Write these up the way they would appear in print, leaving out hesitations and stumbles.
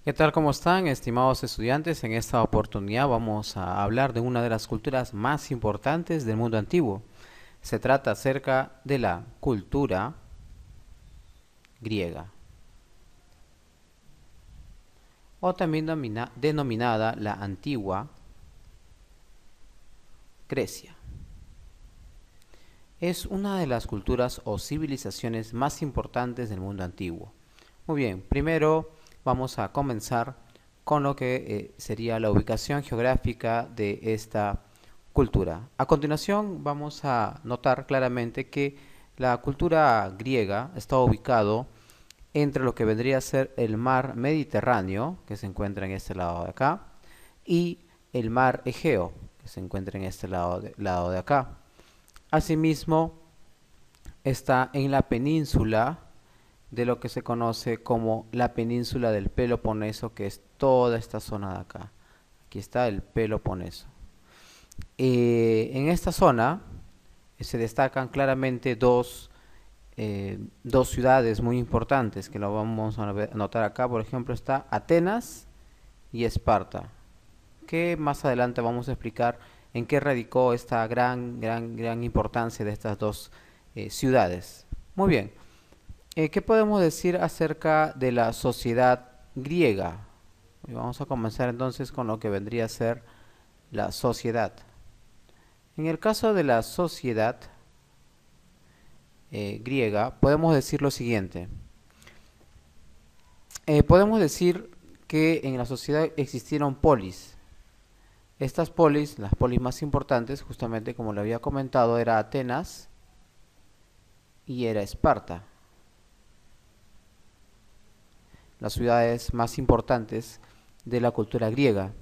¿Qué tal? ¿Cómo están, estimados estudiantes? En esta oportunidad vamos a hablar de una de las culturas más importantes del mundo antiguo. Se trata acerca de la cultura griega, o también denominada la antigua Grecia. Es una de las culturas o civilizaciones más importantes del mundo antiguo. Muy bien, primero vamos a comenzar con lo que sería la ubicación geográfica de esta cultura. A continuación vamos a notar claramente que la cultura griega está ubicado entre lo que vendría a ser el mar Mediterráneo, que se encuentra en este lado de acá, y el mar Egeo, que se encuentra en este lado de acá. Asimismo, está en la península de lo que se conoce como la península del Peloponeso, que es toda esta zona de acá. Aquí está el Peloponeso. En esta zona se destacan claramente dos ciudades muy importantes que lo vamos a notar acá. Por ejemplo, está Atenas y Esparta, que más adelante vamos a explicar en qué radicó esta gran importancia de estas dos ciudades. Muy bien, ¿qué podemos decir acerca de la sociedad griega? Vamos a comenzar entonces con lo que vendría a ser la sociedad. En el caso de la sociedad griega, podemos decir lo siguiente. Podemos decir que en la sociedad existieron polis. Estas polis, las polis más importantes, justamente como le había comentado, era Atenas y era Esparta. Las ciudades más importantes de la cultura griega.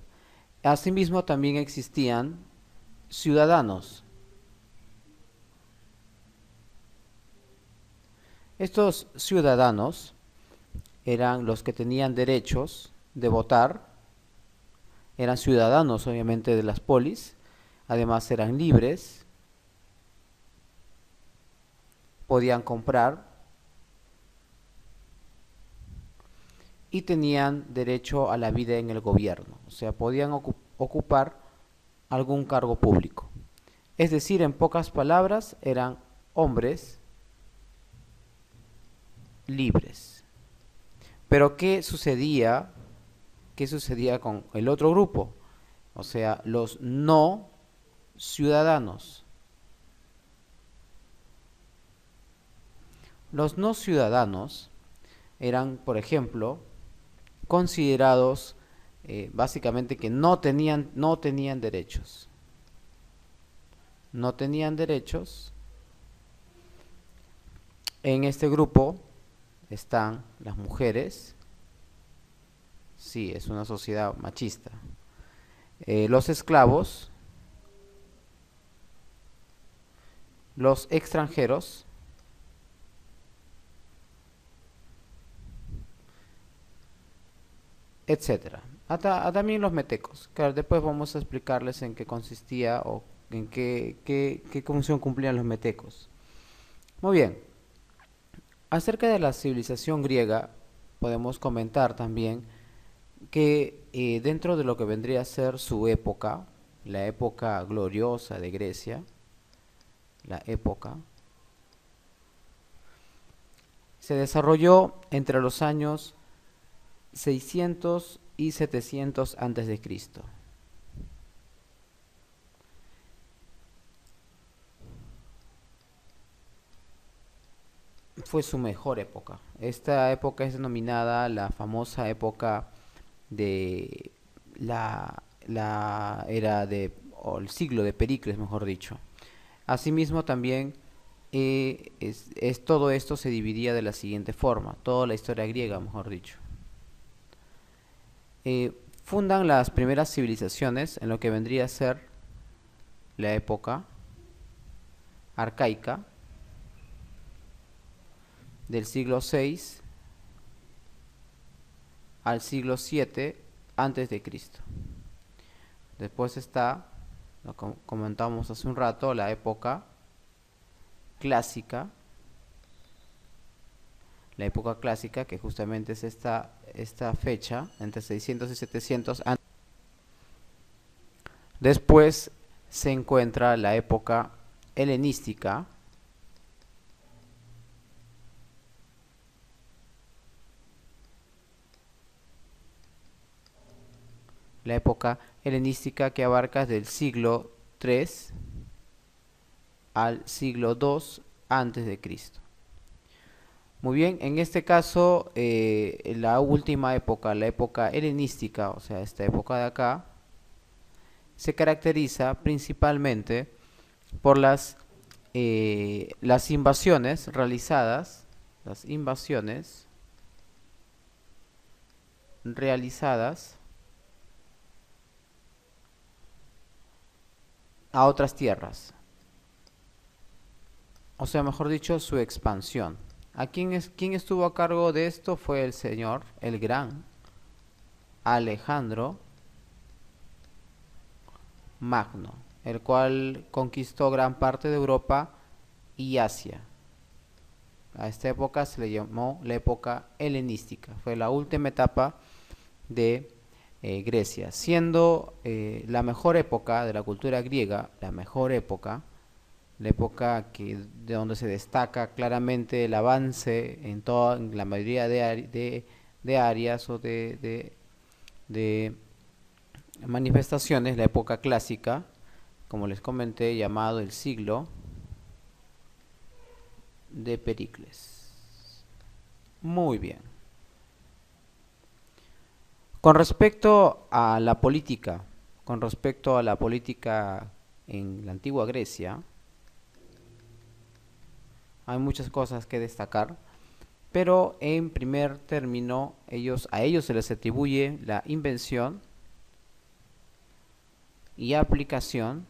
Asimismo, también existían ciudadanos. Estos ciudadanos eran los que tenían derechos de votar, eran ciudadanos obviamente de las polis, además eran libres, podían comprar y tenían derecho a la vida en el gobierno, o sea, podían ocupar algún cargo público. Es decir, en pocas palabras, eran hombres libres. Pero ¿qué sucedía? ¿Qué sucedía con el otro grupo? O sea, los no ciudadanos. Los no ciudadanos eran, por ejemplo, considerados básicamente que no tenían derechos. No tenían derechos. En este grupo están las mujeres. Sí, es una sociedad machista. Los esclavos, los extranjeros, etcétera. También los metecos. Claro, después vamos a explicarles en qué consistía o en qué función cumplían los metecos. Muy bien. Acerca de la civilización griega, podemos comentar también que dentro de lo que vendría a ser su época, la época gloriosa de Grecia, la época, se desarrolló entre los años 600 y 700 antes de Cristo. Fue su mejor época. Esta época es denominada la famosa época de la era de, o el siglo de Pericles, mejor dicho. Asimismo, también todo esto se dividía de la siguiente forma, toda la historia griega, mejor dicho. Fundan las primeras civilizaciones en lo que vendría a ser la época arcaica del siglo VI al siglo VII antes de Cristo. Después está, lo comentamos hace un rato, la época clásica, la época clásica, que justamente es esta fecha, entre 600 y 700 antes. Después se encuentra la época helenística, que abarca del siglo III al siglo II antes de Cristo. Muy bien, en este caso, la última época, la época helenística, o sea, esta época de acá, se caracteriza principalmente por las invasiones realizadas, a otras tierras, o sea, mejor dicho, su expansión. ¿Quién estuvo a cargo de esto? Fue el gran Alejandro Magno, el cual conquistó gran parte de Europa y Asia. A esta época se le llamó la época helenística. Fue la última etapa de Grecia, siendo la mejor época de la cultura griega, la época de donde se destaca claramente el avance en la mayoría de áreas o de manifestaciones, la época clásica, como les comenté, llamado el siglo de Pericles. Muy bien. Con respecto a la política, en la antigua Grecia, hay muchas cosas que destacar, pero en primer término, a ellos se les atribuye la invención y aplicación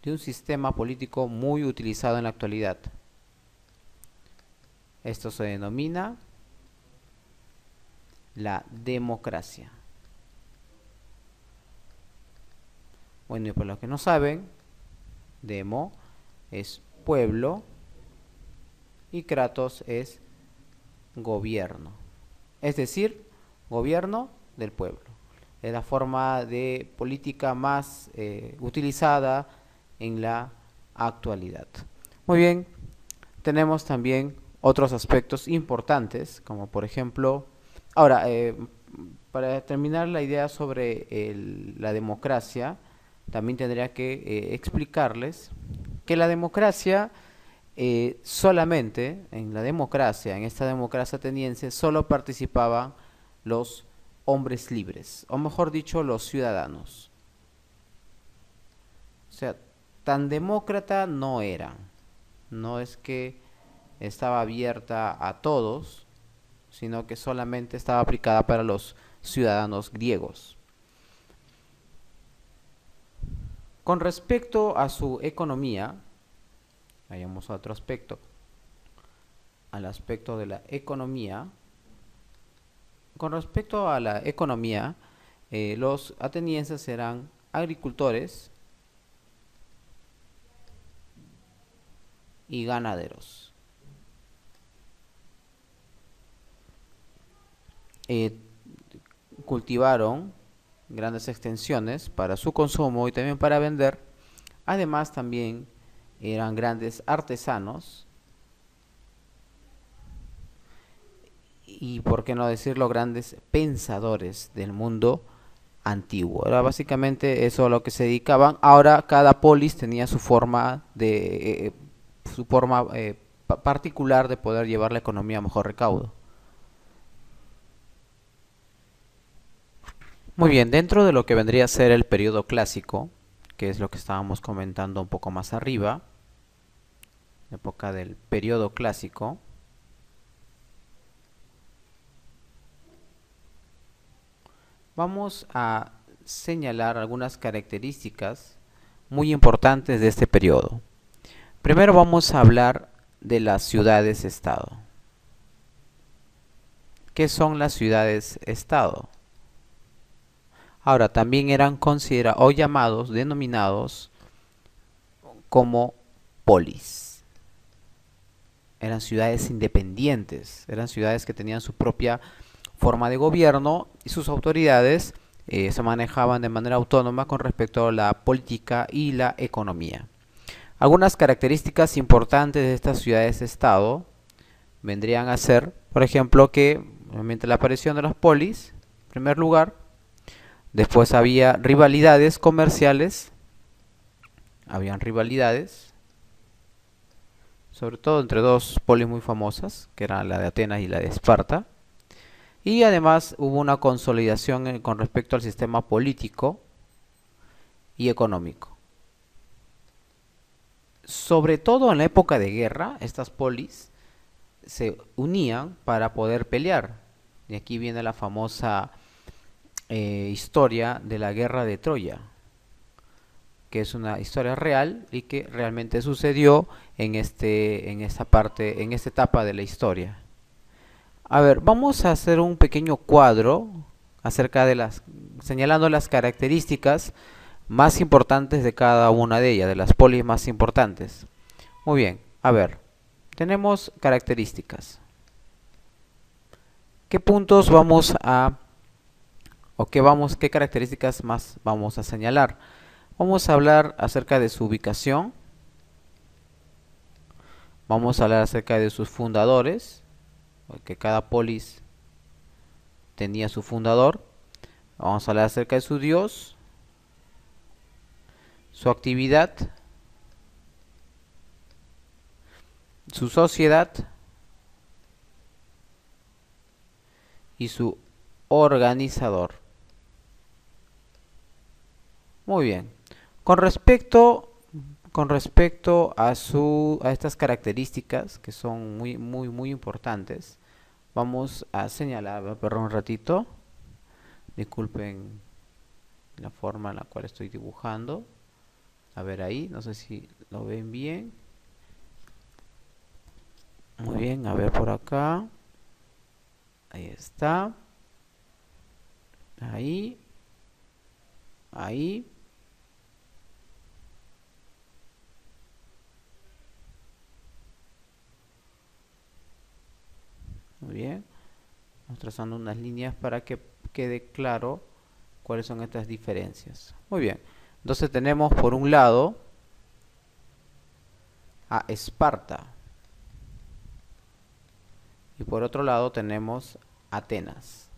de un sistema político muy utilizado en la actualidad. Esto se denomina la democracia. Bueno, y por los que no saben, demo es pueblo y kratos es gobierno. Es decir, gobierno del pueblo. Es la forma de política más utilizada en la actualidad. Muy bien, tenemos también otros aspectos importantes, como por ejemplo, ahora, para terminar la idea sobre la democracia, también tendría que explicarles que la democracia solamente, en esta democracia ateniense, solo participaban los hombres libres, o mejor dicho, los ciudadanos. O sea, tan demócrata no era. No es que estaba abierta a todos, sino que solamente estaba aplicada para los ciudadanos griegos. Con respecto a su economía, vayamos a otro aspecto, al aspecto de la economía. Con respecto a la economía, los atenienses eran agricultores y ganaderos. Cultivaron grandes extensiones para su consumo y también para vender. Además, también eran grandes artesanos y, por qué no decirlo, grandes pensadores del mundo antiguo. Era básicamente eso a lo que se dedicaban. Ahora cada polis tenía su forma particular de poder llevar la economía a mejor recaudo. Muy bien, dentro de lo que vendría a ser el periodo clásico, que es lo que estábamos comentando un poco más arriba, la época del periodo clásico, vamos a señalar algunas características muy importantes de este periodo. Primero vamos a hablar de las ciudades-estado. ¿Qué son las ciudades-estado? Ahora, también eran considerados o denominados como polis. eran ciudades independientes, eran ciudades que tenían su propia forma de gobierno y sus autoridades se manejaban de manera autónoma con respecto a la política y la economía. Algunas características importantes de estas ciudades-estado vendrían a ser, por ejemplo, que mediante la aparición de las polis, en primer lugar, después había rivalidades comerciales, habían rivalidades, sobre todo entre dos polis muy famosas, que eran la de Atenas y la de Esparta, y además hubo una consolidación con respecto al sistema político y económico. Sobre todo en la época de guerra, estas polis se unían para poder pelear. Y aquí viene la famosa historia de la guerra de Troya, que es una historia real y que realmente sucedió en esta parte, en esta etapa de la historia. A ver, vamos a hacer un pequeño cuadro acerca de señalando las características más importantes de cada una de ellas, de las polis más importantes. Muy bien, a ver, tenemos características. ¿Qué puntos vamos a, qué características más vamos a señalar? Vamos a hablar acerca de su ubicación. Vamos a hablar acerca de sus fundadores, porque cada polis tenía su fundador. Vamos a hablar acerca de su dios, su actividad, su sociedad y su organizador. Muy bien. Con respecto a estas características que son muy importantes, vamos a señalar, perdón un ratito, disculpen la forma en la cual estoy dibujando. A ver ahí, no sé si lo ven bien. Muy bien, a ver por acá. Ahí está. Ahí. Ahí. Muy bien. Vamos trazando unas líneas para que quede claro cuáles son estas diferencias. Muy bien. Entonces tenemos por un lado a Esparta. Y por otro lado tenemos Atenas.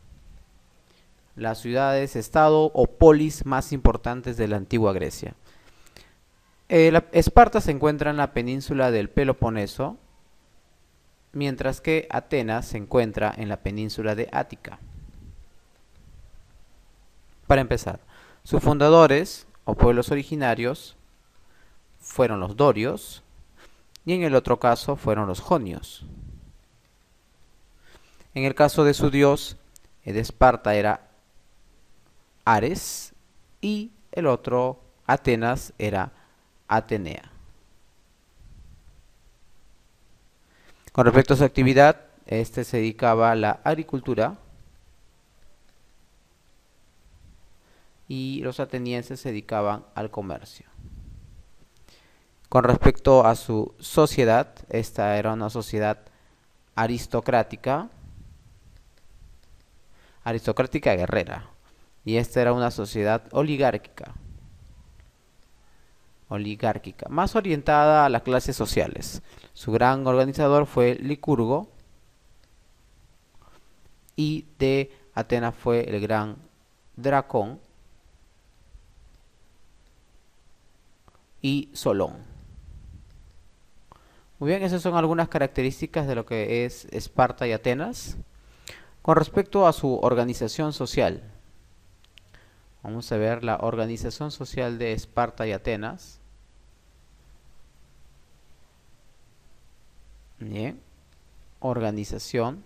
Las ciudades-estado o polis más importantes de la antigua Grecia. Esparta se encuentra en la península del Peloponeso, mientras que Atenas se encuentra en la península de Ática. Para empezar, sus fundadores o pueblos originarios fueron los dorios y en el otro caso fueron los jonios. En el caso de su dios de Esparta era Ares y el otro, Atenas, era Atenea. Con respecto a su actividad, este se dedicaba a la agricultura y los atenienses se dedicaban al comercio. Con respecto a su sociedad, esta era una sociedad aristocrática guerrera, y esta era una sociedad oligárquica, más orientada a las clases sociales. Su gran organizador fue Licurgo y de Atenas fue el gran Dracón y Solón. Muy bien, esas son algunas características de lo que es Esparta y Atenas. Con respecto a su organización social, vamos a ver la organización social de Esparta y Atenas. Bien, organización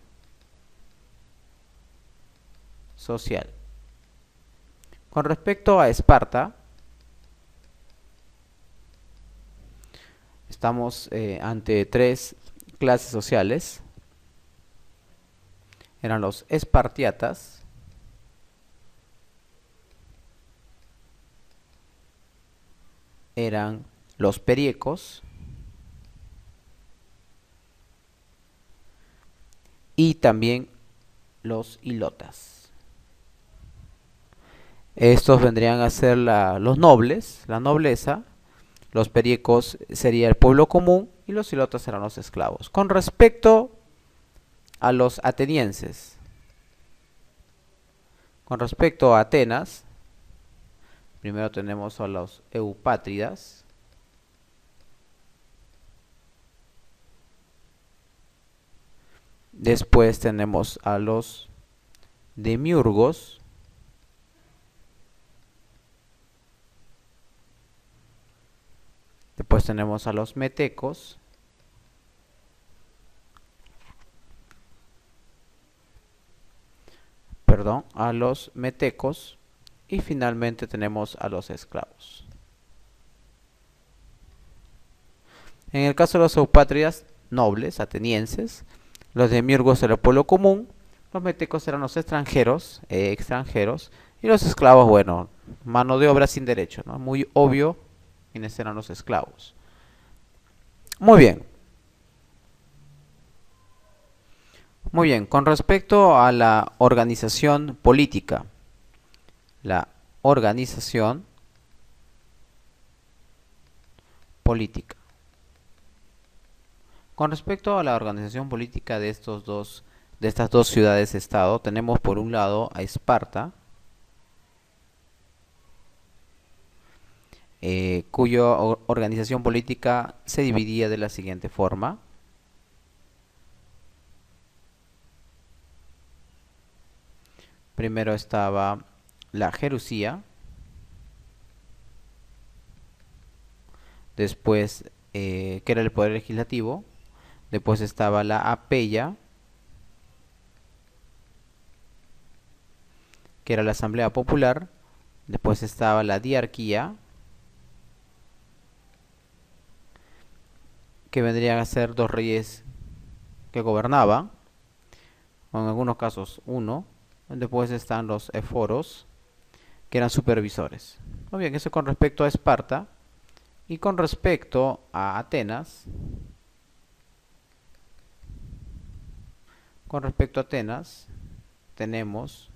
social. Con respecto a Esparta, estamos ante tres clases sociales. Eran los espartiatas, eran los periecos y también los ilotas. Estos vendrían a ser los nobles, la nobleza. Los periecos sería el pueblo común y los ilotas serán los esclavos. Con respecto a los atenienses, con respecto a Atenas, primero tenemos a los eupátridas. Después tenemos a los demiurgos. Después tenemos a los metecos. Perdón, a los metecos. Y finalmente tenemos a los esclavos. En el caso de los eupátridas, nobles, atenienses. Los demiurgos era el pueblo común. Los metecos eran los extranjeros, y los esclavos, bueno, mano de obra sin derecho, ¿no? Muy obvio quiénes eran los esclavos. Muy bien. Muy bien, con respecto a la organización política, la organización política. Con respecto a la organización política de estas dos ciudades-estado, tenemos por un lado a Esparta, cuya organización política se dividía de la siguiente forma. Primero estaba la Jerusía, después que era el poder legislativo, después estaba la Apeya, que era la Asamblea Popular, después estaba la Diarquía, que vendrían a ser dos reyes que gobernaban, o en algunos casos uno. Después están los eforos, que eran supervisores. Muy bien, eso con respecto a Esparta. Y con respecto a Atenas, tenemos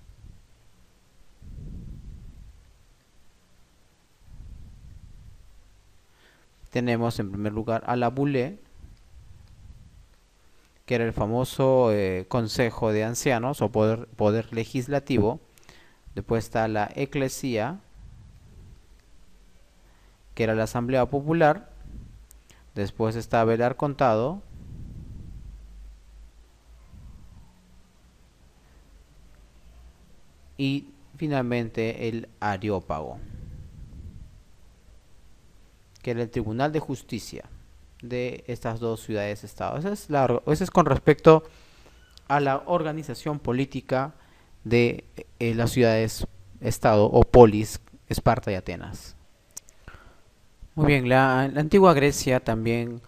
en primer lugar a la Bulé, que era el famoso Consejo de Ancianos o poder legislativo. Después está la Eclesía, que era la Asamblea Popular. Después estaba el Arcontado. Y finalmente el Areópago, que era el Tribunal de Justicia de estas dos ciudades-estado. Eso es con respecto a la organización política de las ciudades-estado o polis, Esparta y Atenas. Muy bien, la antigua Grecia también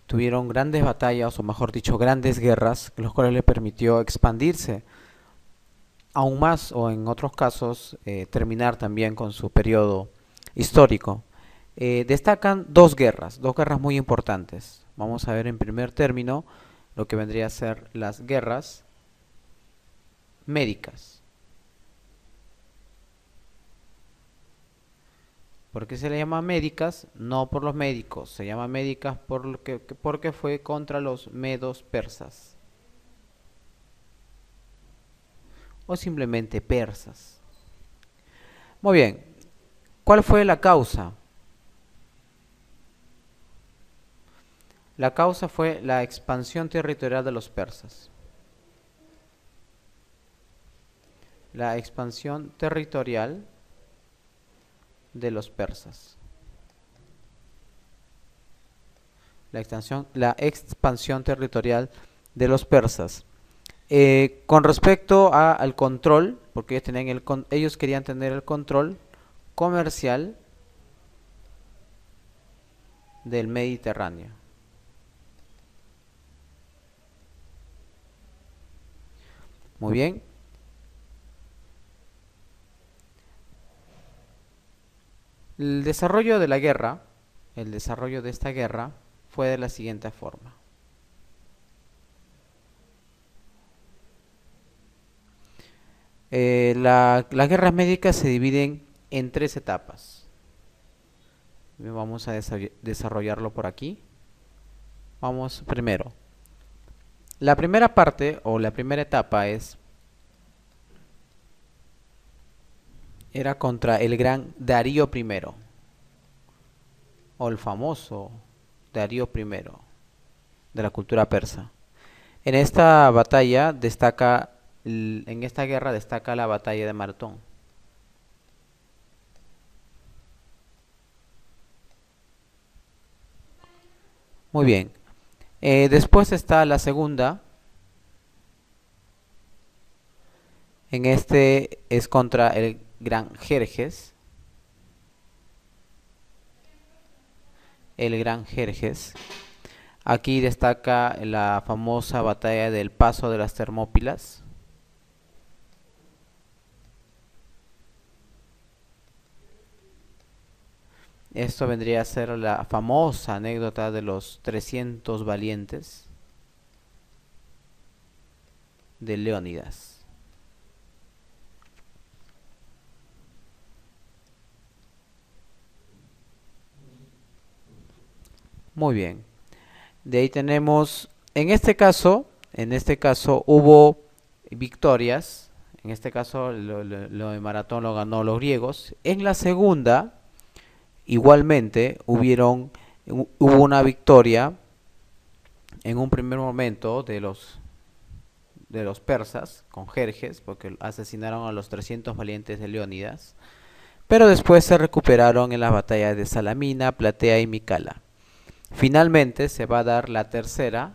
tuvieron grandes batallas, o mejor dicho, grandes guerras, los cuales le permitió expandirse aún más, o en otros casos terminar también con su periodo histórico. Destacan dos guerras muy importantes. Vamos a ver en primer término lo que vendría a ser las guerras médicas. ¿Por qué se le llama médicas? No por los médicos, se llama médicas porque fue contra los medos persas. O simplemente persas. Muy bien, ¿cuál fue la causa? La causa fue la expansión territorial de los persas. La expansión territorial de los persas. La expansión territorial de los persas. Con respecto al control, porque ellos querían tener el control comercial del Mediterráneo. Muy bien. El desarrollo de esta guerra fue de la siguiente forma. Las guerras médicas se dividen en tres etapas. Vamos a desarrollarlo por aquí. Vamos primero. La primera parte o la primera etapa era contra el gran Darío I o el famoso Darío I de la cultura persa. En esta batalla destaca, en esta guerra destaca la batalla de Maratón. Muy bien. Después está la segunda. En este es contra el gran Jerjes. El gran Jerjes. Aquí destaca la famosa batalla del Paso de las Termópilas. Esto vendría a ser la famosa anécdota de los 300 valientes de Leónidas. Muy bien. De ahí tenemos, en este caso hubo victorias. En este caso lo de Maratón lo ganó los griegos. En la segunda, igualmente, hubo una victoria en un primer momento de los persas con Jerjes, porque asesinaron a los 300 valientes de Leónidas. Pero después se recuperaron en las batallas de Salamina, Platea y Micala. Finalmente se va a dar la tercera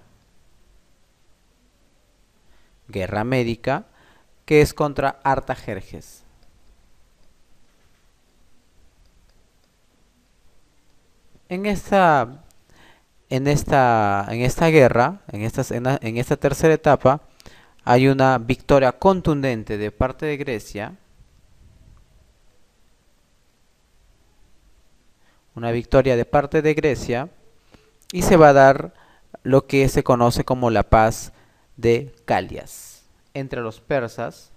guerra médica, que es contra Artajerjes. En esta, en esta guerra, en esta tercera etapa, hay una victoria contundente de parte de Grecia, una victoria de parte de Grecia, y se va a dar lo que se conoce como la paz de Calias entre los persas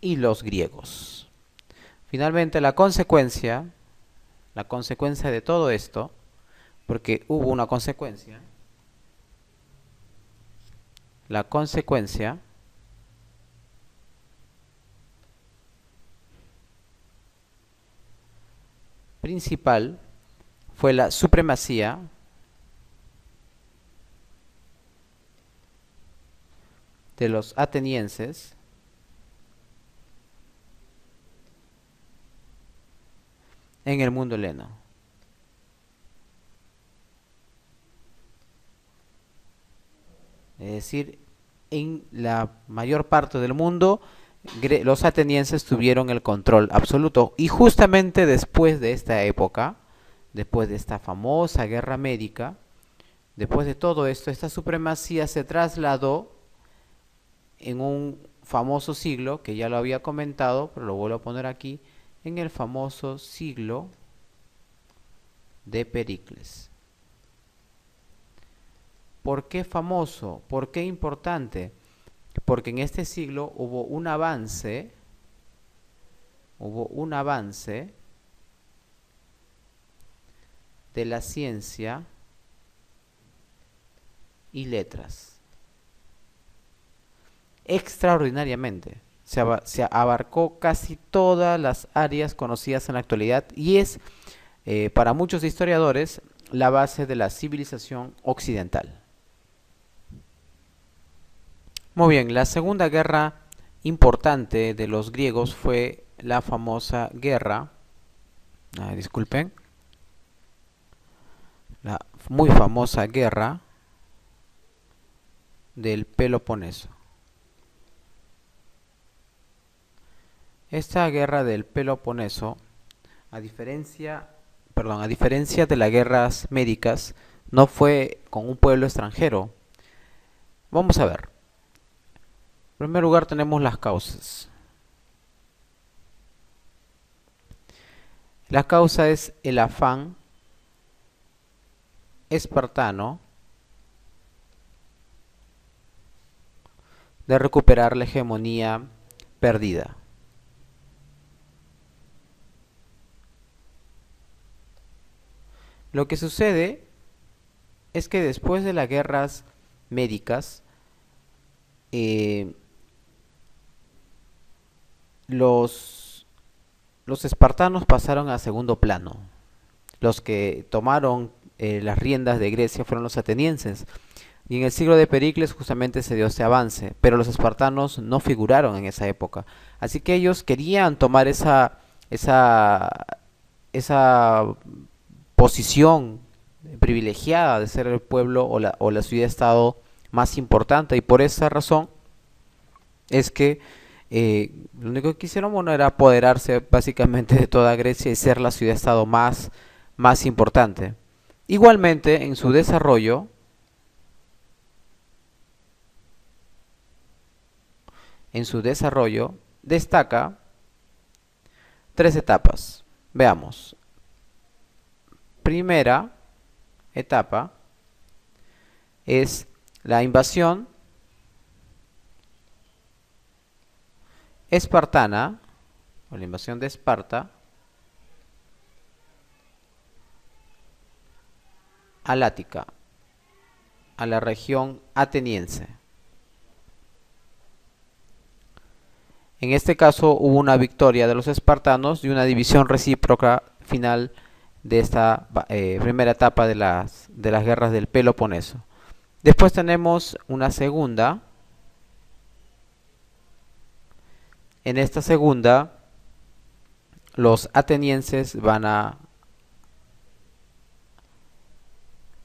y los griegos. Finalmente la consecuencia de todo esto, porque hubo una consecuencia, la consecuencia principal fue la supremacía de los atenienses en el mundo heleno. Es decir, en la mayor parte del mundo los atenienses tuvieron el control absoluto. Y justamente después de esta época, después de esta famosa guerra médica, después de todo esto, esta supremacía se trasladó en un famoso siglo, que ya lo había comentado, pero lo vuelvo a poner aquí, en el famoso siglo de Pericles. ¿Por qué famoso? ¿Por qué importante? Porque en este siglo hubo un avance de la ciencia y letras. Extraordinariamente. Se abarcó casi todas las áreas conocidas en la actualidad y es, para muchos historiadores, la base de la civilización occidental. Muy bien, la segunda guerra importante de los griegos fue la famosa guerra, disculpen, la muy famosa guerra del Peloponeso. Esta guerra del Peloponeso, a diferencia de las guerras médicas, no fue con un pueblo extranjero. Vamos a ver. En primer lugar tenemos las causas. La causa es el afán espartano de recuperar la hegemonía perdida. Lo que sucede es que después de las guerras médicas, eh, los, los espartanos pasaron a segundo plano. Los que tomaron las riendas de Grecia fueron los atenienses. Y en el siglo de Pericles justamente se dio ese avance, pero los espartanos no figuraron en esa época. Así que ellos querían tomar esa, esa posición privilegiada de ser el pueblo o la ciudad-estado más importante, y por esa razón es que lo único que quisieron, bueno, era apoderarse básicamente de toda Grecia y ser la ciudad-estado más importante. Igualmente, en su desarrollo destaca tres etapas. Veamos. Primera etapa es la invasión espartana, o la invasión de Esparta, al Ática, a la región ateniense. En este caso hubo una victoria de los espartanos y una división recíproca final de esta primera etapa de las guerras del Peloponeso. Después tenemos una segunda. En esta segunda, los atenienses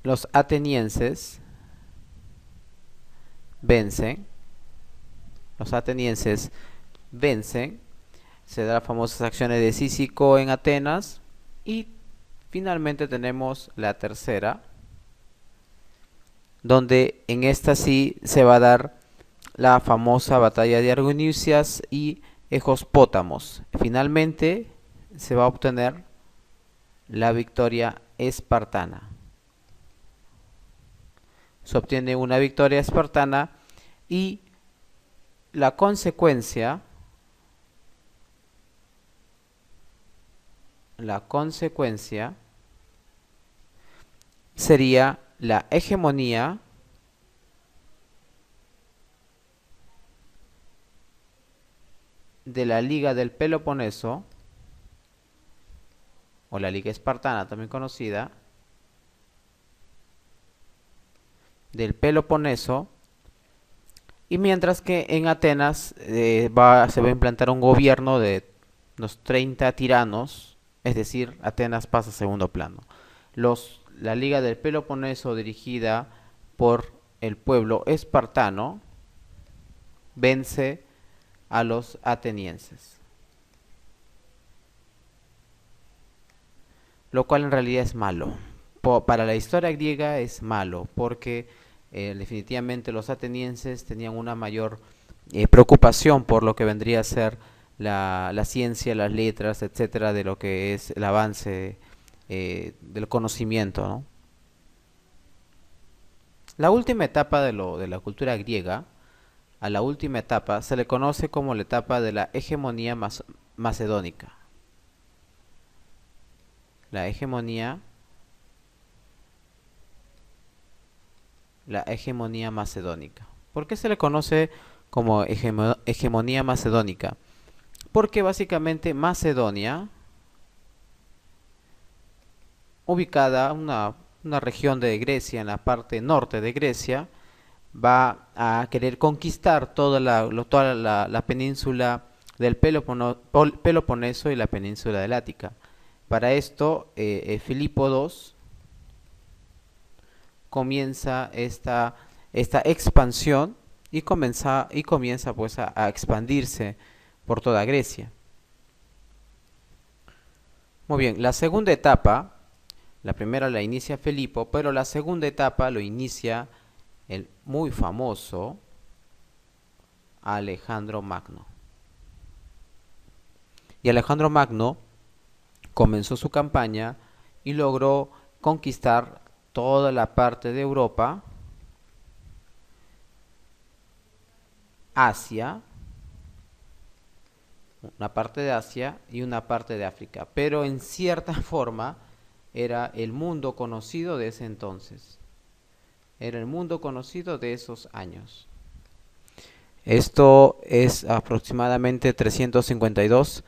los atenienses vencen, los atenienses vencen, se da las famosas acciones de Cícico en Atenas, y finalmente tenemos la tercera, donde en esta sí se va a dar la famosa batalla de Argonausias y Ejospótamos. Finalmente se va a obtener la victoria espartana. Se obtiene una victoria espartana y la consecuencia sería la hegemonía de la Liga del Peloponeso, o la Liga Espartana también conocida, del Peloponeso. Y mientras que en Atenas se va a implantar un gobierno de unos 30 tiranos, es decir, Atenas pasa a segundo plano. La Liga del Peloponeso, dirigida por el pueblo espartano, vence a los atenienses. Lo cual en realidad es malo. Para la historia griega es malo, porque definitivamente los atenienses tenían una mayor preocupación por lo que vendría a ser la ciencia, las letras, etcétera, de lo que es el avance del conocimiento, ¿no? La última etapa de la cultura griega, a la última etapa se le conoce como la etapa de la hegemonía macedónica. La hegemonía macedónica. ¿Por qué se le conoce como hegemonía macedónica? Porque básicamente Macedonia, ubicada en una región de Grecia, en la parte norte de Grecia, va a querer conquistar toda la península del Peloponeso y la península del Ática. Para esto, Filipo II comienza esta expansión y comienza pues a expandirse por toda Grecia. Muy bien, la segunda etapa, la primera la inicia Filipo, pero la segunda etapa lo inicia el muy famoso Alejandro Magno. Y Alejandro Magno comenzó su campaña y logró conquistar toda la parte de Europa Asia, una parte de Asia y una parte de África, pero en cierta forma era el mundo conocido de ese entonces, era el mundo conocido de esos años. Esto es aproximadamente 352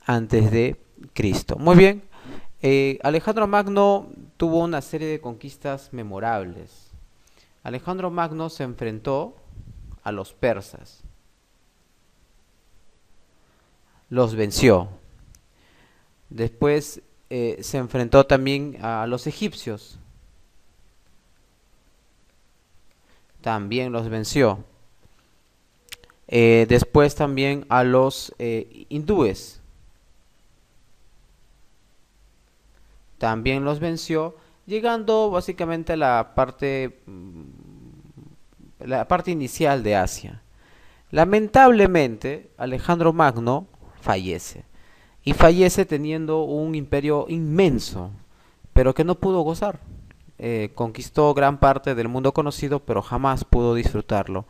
antes de Cristo. Muy bien, Alejandro Magno tuvo una serie de conquistas memorables. Alejandro Magno se enfrentó a los persas, los venció. Después se enfrentó también a los egipcios, también los venció. Después también a los hindúes, también los venció, llegando básicamente a la parte inicial de Asia. Lamentablemente, Alejandro Magno fallece. Y fallece teniendo un imperio inmenso, pero que no pudo gozar. Conquistó gran parte del mundo conocido, pero jamás pudo disfrutarlo.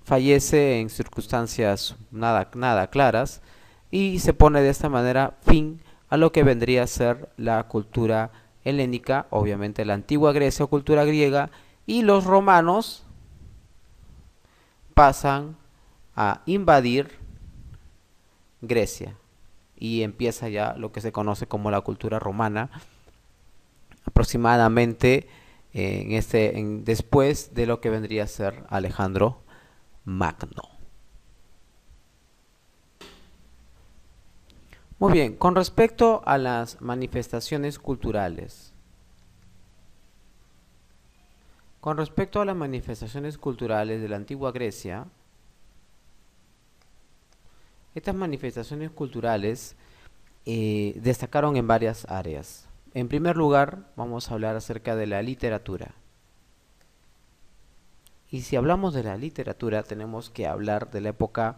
Fallece en circunstancias nada claras y se pone de esta manera fin a lo que vendría a ser la cultura helénica, obviamente la antigua Grecia o cultura griega, y los romanos pasan a invadir Grecia y empieza ya lo que se conoce como la cultura romana, aproximadamente después de lo que vendría a ser Alejandro Magno. Muy bien, con respecto a las manifestaciones culturales. Con respecto a las manifestaciones culturales de la antigua Grecia, estas manifestaciones culturales destacaron en varias áreas. En primer lugar, vamos a hablar acerca de la literatura. Y si hablamos de la literatura, tenemos que hablar de la época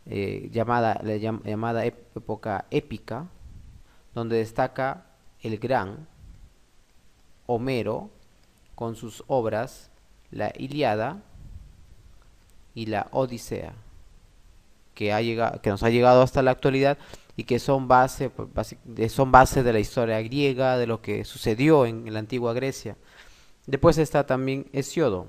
llamada época épica, donde destaca el gran Homero con sus obras La Ilíada y la Odisea, que nos ha llegado hasta la actualidad y que son base de la historia griega, de lo que sucedió en la antigua Grecia. Después está también Hesíodo.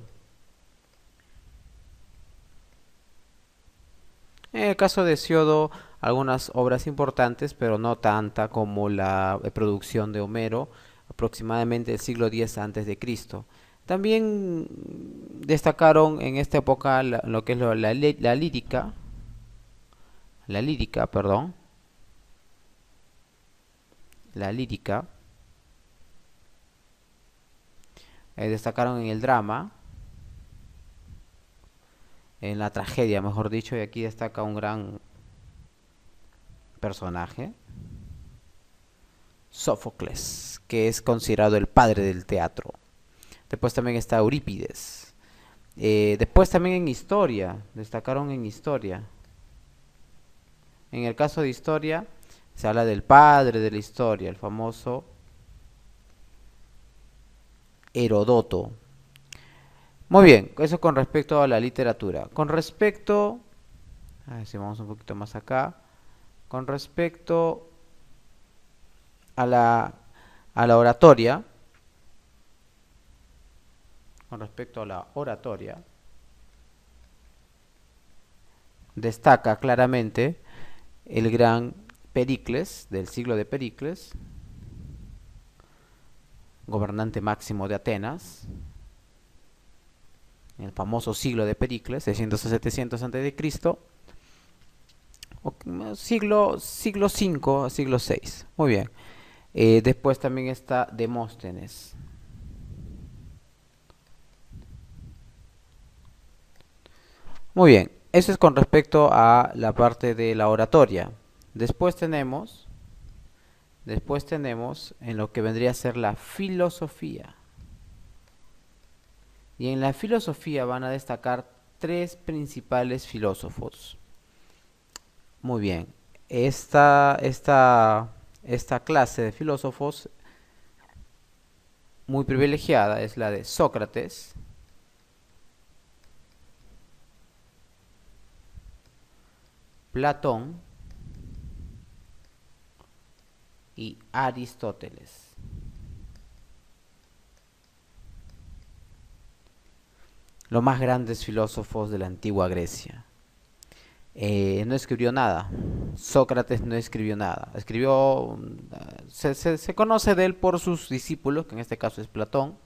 En el caso de Hesíodo, algunas obras importantes, pero no tanta como la producción de Homero, aproximadamente el siglo X antes de Cristo. También destacaron en esta época lo que es la lírica, perdón, la lírica, destacaron en el drama, en la tragedia, mejor dicho, y aquí destaca un gran personaje, Sófocles, que es considerado el padre del teatro. Después también está Eurípides. Después también en historia, destacaron en historia. En el caso de historia, se habla del padre de la historia, el famoso Herodoto. Muy bien, eso con respecto a la literatura. Con respecto, a ver si vamos un poquito más acá, con respecto a la oratoria, destaca claramente el gran Pericles, del siglo de Pericles, gobernante máximo de Atenas, en el famoso siglo de Pericles, 600 a 700 a.C., siglo V a siglo VI. Muy bien. Después también está Demóstenes. Muy bien, eso es con respecto a la parte de la oratoria. Después tenemos en lo que vendría a ser la filosofía. Y en la filosofía van a destacar tres principales filósofos. Muy bien, esta clase de filósofos muy privilegiada es la de Sócrates, Platón y Aristóteles. Los más grandes filósofos de la antigua Grecia. No escribió nada. Sócrates no escribió nada. Se conoce de él por sus discípulos, que en este caso es Platón.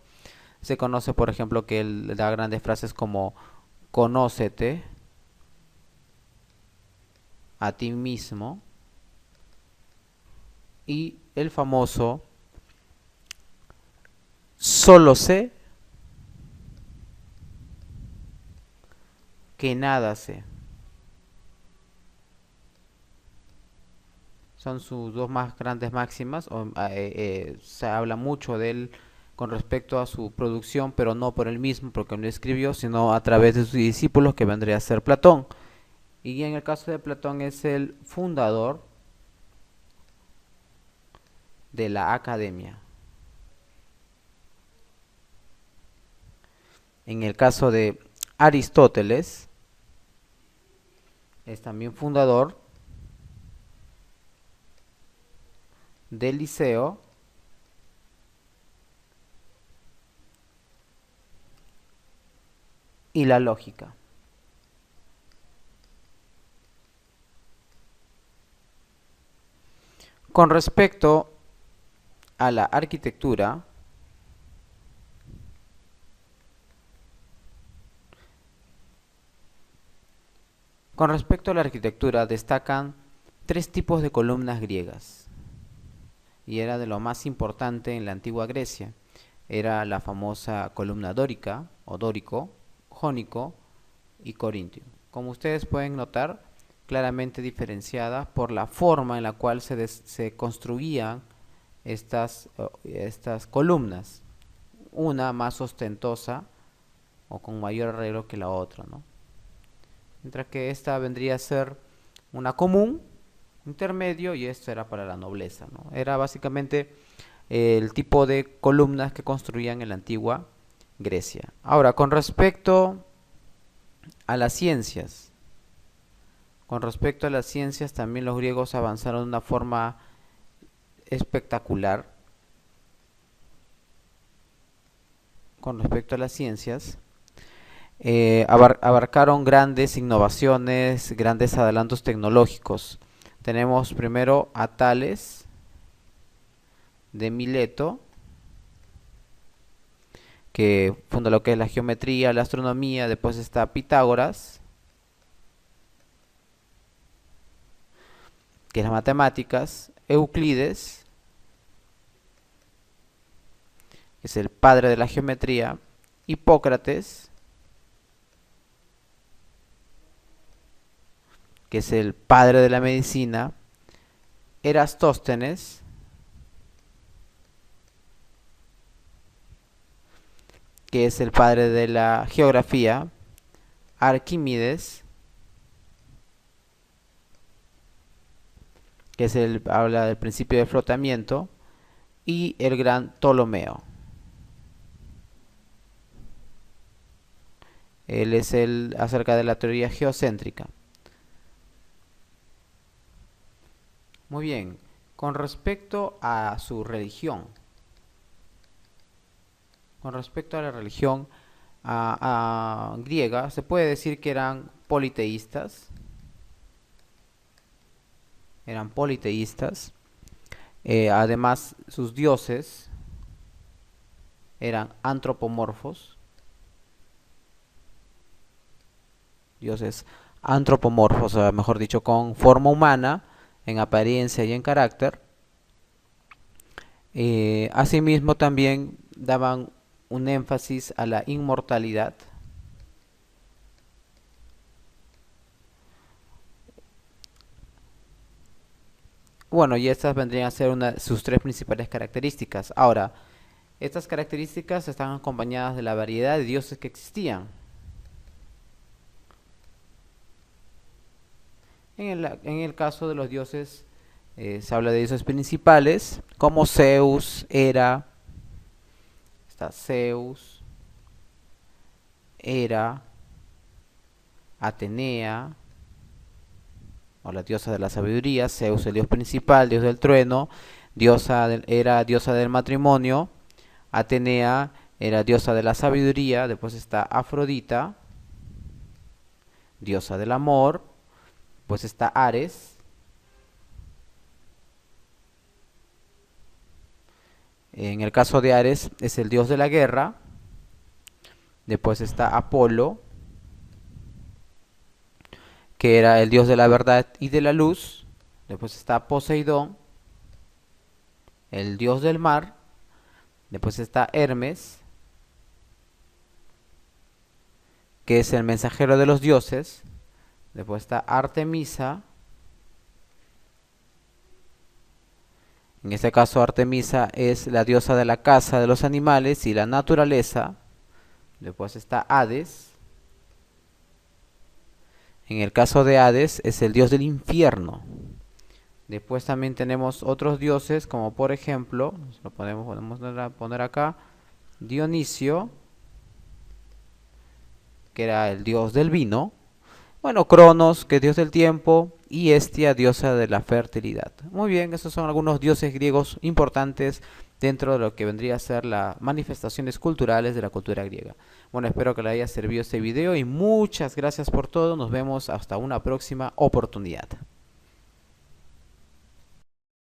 Se conoce, por ejemplo, que él da grandes frases como conócete a ti mismo y el famoso solo sé que nada sé. Son sus dos más grandes máximas. Se habla mucho de él con respecto a su producción, pero no por él mismo, porque no escribió, sino a través de sus discípulos, que vendría a ser Platón. Y en el caso de Platón es el fundador de la academia. En el caso de Aristóteles, es también fundador del Liceo y la lógica. Con respecto a la arquitectura, destacan tres tipos de columnas griegas y era de lo más importante en la antigua Grecia. Era la famosa columna dórica o dórico, jónico y corintio. Como ustedes pueden notar, claramente diferenciada por la forma en la cual se construían estas columnas, una más ostentosa o con mayor arreglo que la otra, ¿no? Mientras que esta vendría a ser una común, intermedio, y esto era para la nobleza, ¿no? Era básicamente el tipo de columnas que construían en la antigua Grecia. Ahora, con respecto a las ciencias, también los griegos avanzaron de una forma espectacular. Con respecto a las ciencias, abarcaron grandes innovaciones, grandes adelantos tecnológicos. Tenemos primero a Tales de Mileto, que funda lo que es la geometría, la astronomía. Después está Pitágoras, que es las matemáticas. Euclides, que es el padre de la geometría. Hipócrates, que es el padre de la medicina. Erastóstenes, que es el padre de la geografía. Arquímedes, que habla del principio de flotamiento. Y el gran Ptolomeo. Él es el acerca de la teoría geocéntrica. Muy bien, con respecto a su religión, con respecto a la religión griega, se puede decir que eran politeístas. Además, sus dioses eran antropomorfos, dioses antropomorfos, o mejor dicho, con forma humana, en apariencia y en carácter. Asimismo, también daban un énfasis a la inmortalidad. Bueno, y estas vendrían a ser sus tres principales características. Ahora, estas características están acompañadas de la variedad de dioses que existían. En el caso de los dioses, se habla de dioses principales, como Zeus, Hera, está Zeus, Hera, Atenea, o la diosa de la sabiduría, Zeus el dios principal, dios del trueno, era diosa del matrimonio, Atenea era diosa de la sabiduría, después está Afrodita, diosa del amor, pues está Ares, en el caso de Ares es el dios de la guerra, después está Apolo, que era el dios de la verdad y de la luz, después está Poseidón, el dios del mar, después está Hermes, que es el mensajero de los dioses, después está Artemisa, en este caso Artemisa es la diosa de la caza de los animales y la naturaleza, después está Hades, en el caso de Hades es el dios del infierno. Después también tenemos otros dioses, como por ejemplo, lo podemos poner acá, Dionisio, que era el dios del vino. Bueno, Cronos, que es dios del tiempo, y Hestia, diosa de la fertilidad. Muy bien, esos son algunos dioses griegos importantes dentro de lo que vendría a ser las manifestaciones culturales de la cultura griega. Bueno, espero que les haya servido este video y muchas gracias por todo. Nos vemos hasta una próxima oportunidad.